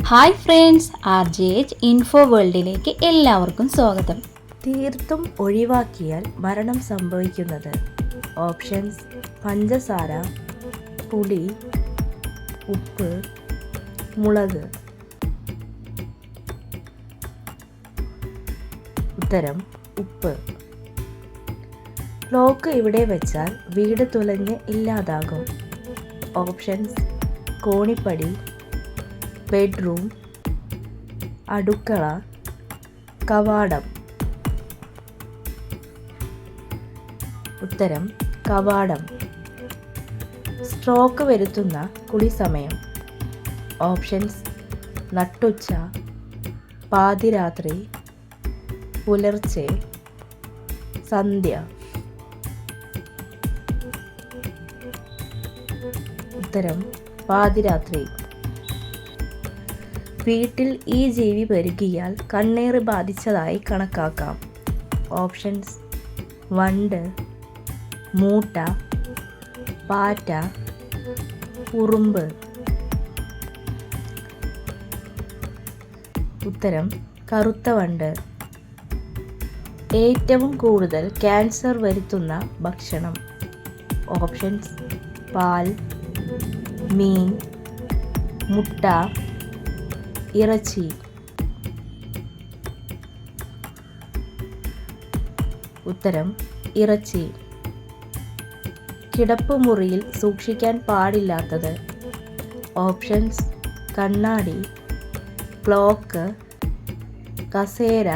Hi friends, RJH info വേൾഡിലേക്ക് എല്ലാവർക്കും സ്വാഗതം. തീർത്തും ഒഴിവാക്കിയാൽ മരണം സംഭവിക്കുന്നത്. ഓപ്ഷൻസ്: പഞ്ചസാര, പുളി, ഉപ്പ്, മുളക്. ഉത്തരം: ഉപ്പ്. ക്ലോക്ക് ഇവിടെ വെച്ചാൽ വീട് തുലഞ്ഞ് ഇല്ലാതാകും. ഓപ്ഷൻസ്: കോണിപ്പടി, ബെഡ്റൂം, അടുക്കള, കവാടം. ഉത്തരം: കവാടം. സ്ട്രോക്ക് വരുത്തുന്ന കുളിസമയം. ഓപ്ഷൻസ്: നട്ടുച്ച, പാതിരാത്രി, പുലർച്ചെ, സന്ധ്യ. ഉത്തരം: പാതിരാത്രി. വീട്ടിൽ ഈ ജീവി പെരുകിയാൽ കണ്ണേറ് ബാധിച്ചതായി കണക്കാക്കാം. ഓപ്ഷൻസ്: വണ്ട്, മൂട്ട, പാറ്റ, ഉറുമ്പ്. ഉത്തരം: കറുത്ത വണ്ട്. ഏറ്റവും കൂടുതൽ ക്യാൻസർ വരുത്തുന്ന ഭക്ഷണം. ഓപ്ഷൻസ്: പാൽ, മീൻ, മുട്ട, ഇറച്ചി. ഉത്തരം: ഇറച്ചി. കിടപ്പുമുറിയിൽ സൂക്ഷിക്കാൻ പാടില്ലാത്തത്. ഓപ്ഷൻസ്: കണ്ണാടി, ക്ലോക്ക്, കസേര,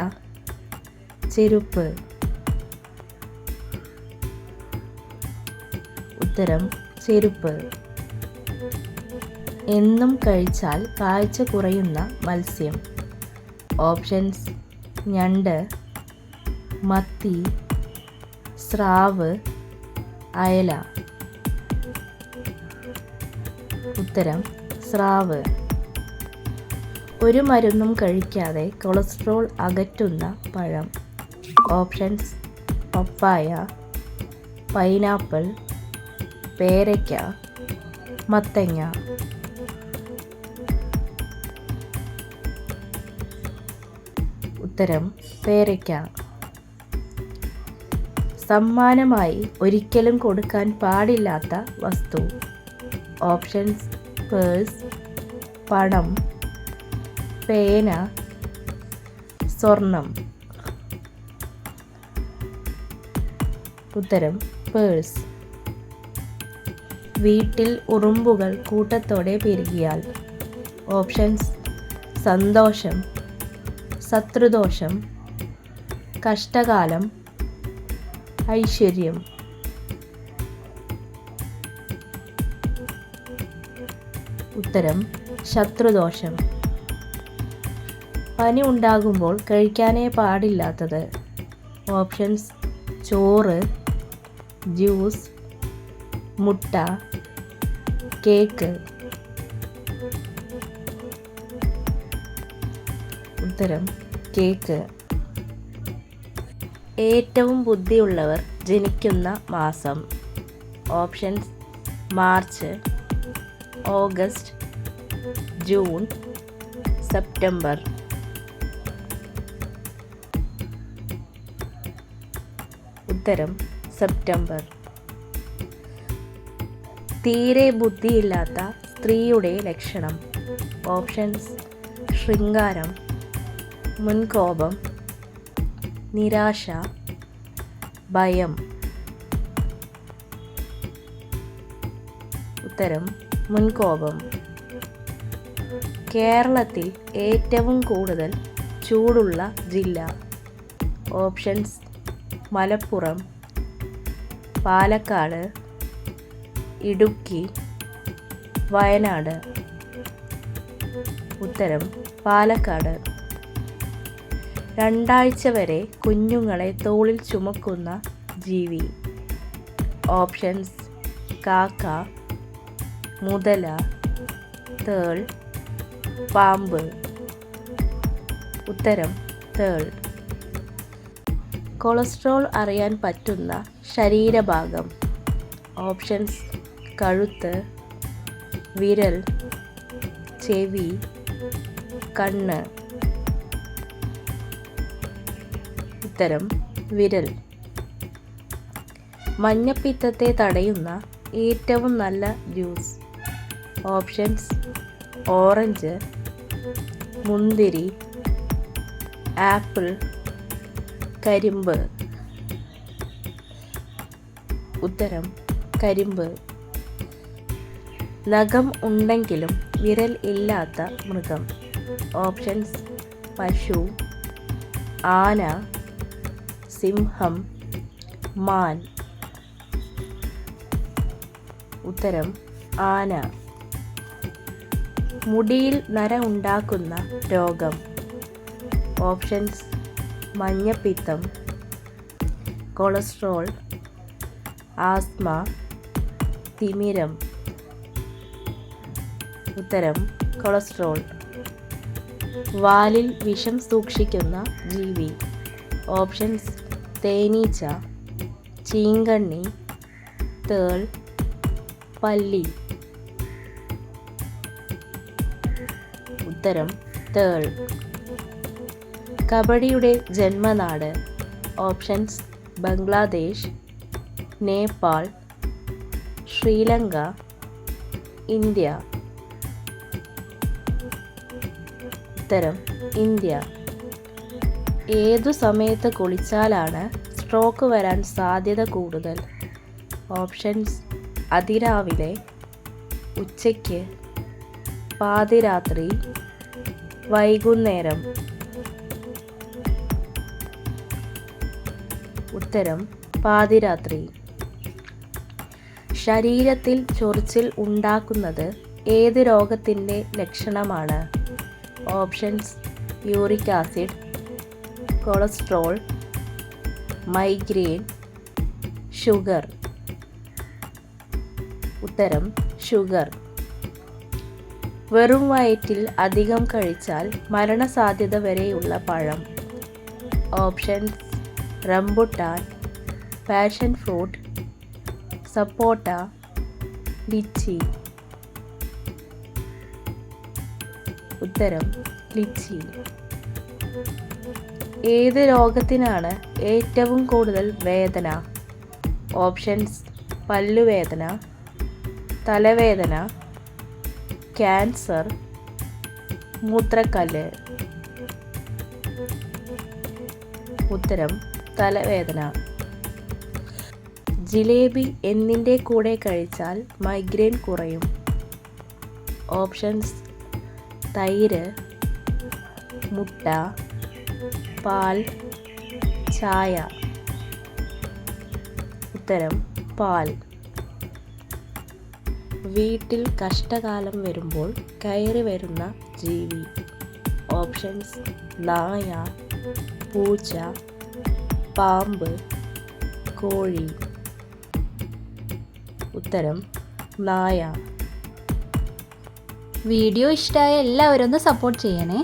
ചെരുപ്പ്. ഉത്തരം: ചെരുപ്പ്. എന്നും കഴിച്ചാൽ കാഴ്ച കുറയുന്ന മത്സ്യം. ഓപ്ഷൻസ്: ഞണ്ട്, മത്തി, സ്രാവ്, അയല. ഉത്തരം: സ്രാവ്. ഒരു മരുന്നും കഴിക്കാതെ കൊളസ്ട്രോൾ അകറ്റുന്ന പഴം. ഓപ്ഷൻസ്: പപ്പായ, പൈനാപ്പിൾ, പേരയ്ക്ക, മത്തങ്ങ. ഉത്തരം: പേരയ്ക്ക. സമ്മാനമായി ഒരിക്കലും കൊടുക്കാൻ പാടില്ലാത്ത വസ്തു. ഓപ്ഷൻസ്: പേഴ്സ്, പണം, പേന, സ്വർണം. ഉത്തരം: പേഴ്സ്. വീട്ടിൽ ഉറുമ്പുകൾ കൂട്ടത്തോടെ പെരുകിയാൽ. ഓപ്ഷൻസ്: സന്തോഷം, ശത്രുദോഷം, കഷ്ടകാലം, ഐശ്വര്യം. ഉത്തരം: ശത്രുദോഷം. പനി ഉണ്ടാകുമ്പോൾ കഴിക്കാനേ പാടില്ലാത്തത്. ഓപ്ഷൻസ്: ചോറ്, ജ്യൂസ്, മുട്ട, കേക്ക്. ഉത്തരം: കേക്ക്. ഏറ്റവും ബുദ്ധിയുള്ളവർ ജനിക്കുന്ന മാസം. Options: March, August, June, September. ഉത്തരം: സെപ്റ്റംബർ. തീരെ ബുദ്ധിയില്ലാത്ത സ്ത്രീയുടെ ലക്ഷണം. ഓപ്ഷൻസ്: ശൃംഗാരം, മുൻകോപം, നിരാശ, ഭയം. ഉത്തരം: മുൻകോപം. കേരളത്തിൽ ഏറ്റവും കൂടുതൽ ചൂടുള്ള ജില്ല. ഓപ്ഷൻസ്: മലപ്പുറം, പാലക്കാട്, ഇടുക്കി, വയനാട്. ഉത്തരം: പാലക്കാട്. 2 ആഴ്ച വരെ കുഞ്ഞുങ്ങളെ തോളിൽ ചുമക്കുന്ന ജീവി. ഓപ്ഷൻസ്: കാക്ക, മുതല, തേൾ, പാമ്പ്. ഉത്തരം: തേൾ. കൊളസ്ട്രോൾ അറിയാൻ പറ്റുന്ന ശരീരഭാഗം. ഓപ്ഷൻസ്: കഴുത്ത്, വിരൽ, ചെവി, കണ്ണ്. ഉത്തരം വിരൽ. മഞ്ഞപ്പിത്തത്തെ തടയുന്ന ഏറ്റവും നല്ല ജ്യൂസ്. ഓപ്ഷൻസ്: ഓറഞ്ച്, മുന്തിരി, ആപ്പിൾ, കരിമ്പ്. ഉത്തരം കരിമ്പ്. നഖം ഉണ്ടെങ്കിലും വിരൽ ഇല്ലാത്ത മൃഗം. ഓപ്ഷൻസ്: പശു, ആന, സിംഹം, മാൻ. ഉത്തരം ആന. മുടിയിൽ നര ഉണ്ടാക്കുന്ന രോഗം. ഓപ്ഷൻസ്: മഞ്ഞപ്പിത്തം, കൊളസ്ട്രോൾ, ആസ്മ, തിമിരം. ഉത്തരം കൊളസ്ട്രോൾ. വാലിൽ വിഷം സൂക്ഷിക്കുന്ന ജീവി. ഓപ്ഷൻസ്: തേനീച്ച, ചീങ്കണ്ണി, തേൾ, പല്ലി. ഉത്തരം തേൾ. കബഡിയുടെ ജന്മനാട്. Options: Bangladesh, Nepal, Sri Lanka, India. ഉത്തരം ഇന്ത്യ. ഏതു സമയത്ത് കുളിച്ചാലാണ് സ്ട്രോക്ക് വരാൻ സാധ്യത കൂടുതൽ? ഓപ്ഷൻസ്: അതിരാവിലെ, ഉച്ചയ്ക്ക്, പാതിരാത്രി, വൈകുന്നേരം. ഉത്തരം പാതിരാത്രി. ശരീരത്തിൽ ചൊറിച്ചിൽ ഉണ്ടാക്കുന്നത് ഏത് രോഗത്തിൻ്റെ ലക്ഷണമാണ്? Options: uric acid, cholesterol, migraine, sugar. ഉത്തരം ഷുഗർ. വെറും വയറ്റിൽ അധികം കഴിച്ചാൽ മരണസാധ്യത വരെയുള്ള പഴം. ഓപ്ഷൻസ്: റംബുട്ടാൻ, പാഷൻ ഫ്രൂട്ട്, സപ്പോട്ട, ലിച്ചി. ഉത്തരം ലിച്ചി. ഏത് രോഗത്തിനാണ് ഏറ്റവും കൂടുതൽ വേദന? ഓപ്ഷൻസ്: പല്ലുവേദന, തലവേദന, ക്യാൻസർ, മൂത്രക്കല്ല്. ഉത്തരം തലവേദന. ജിലേബി എന്തിൻ്റെ കൂടെ കഴിച്ചാൽ മൈഗ്രെയിൻ കുറയും? ഓപ്ഷൻസ്: തൈര്, മുട്ട, പാൽ, ചായ. ഉത്തരം പാൽ. വീട്ടിൽ കഷ്ടകാലം വരുമ്പോൾ കയറി വരുന്ന ജീവി. ഓപ്ഷൻസ്: നായ, പൂച്ച, പാമ്പ്, കോഴി. ഉത്തരം നായ. വീഡിയോ ഇഷ്ടമായ എല്ലാവരും ഒന്ന് സപ്പോർട്ട് ചെയ്യണേ.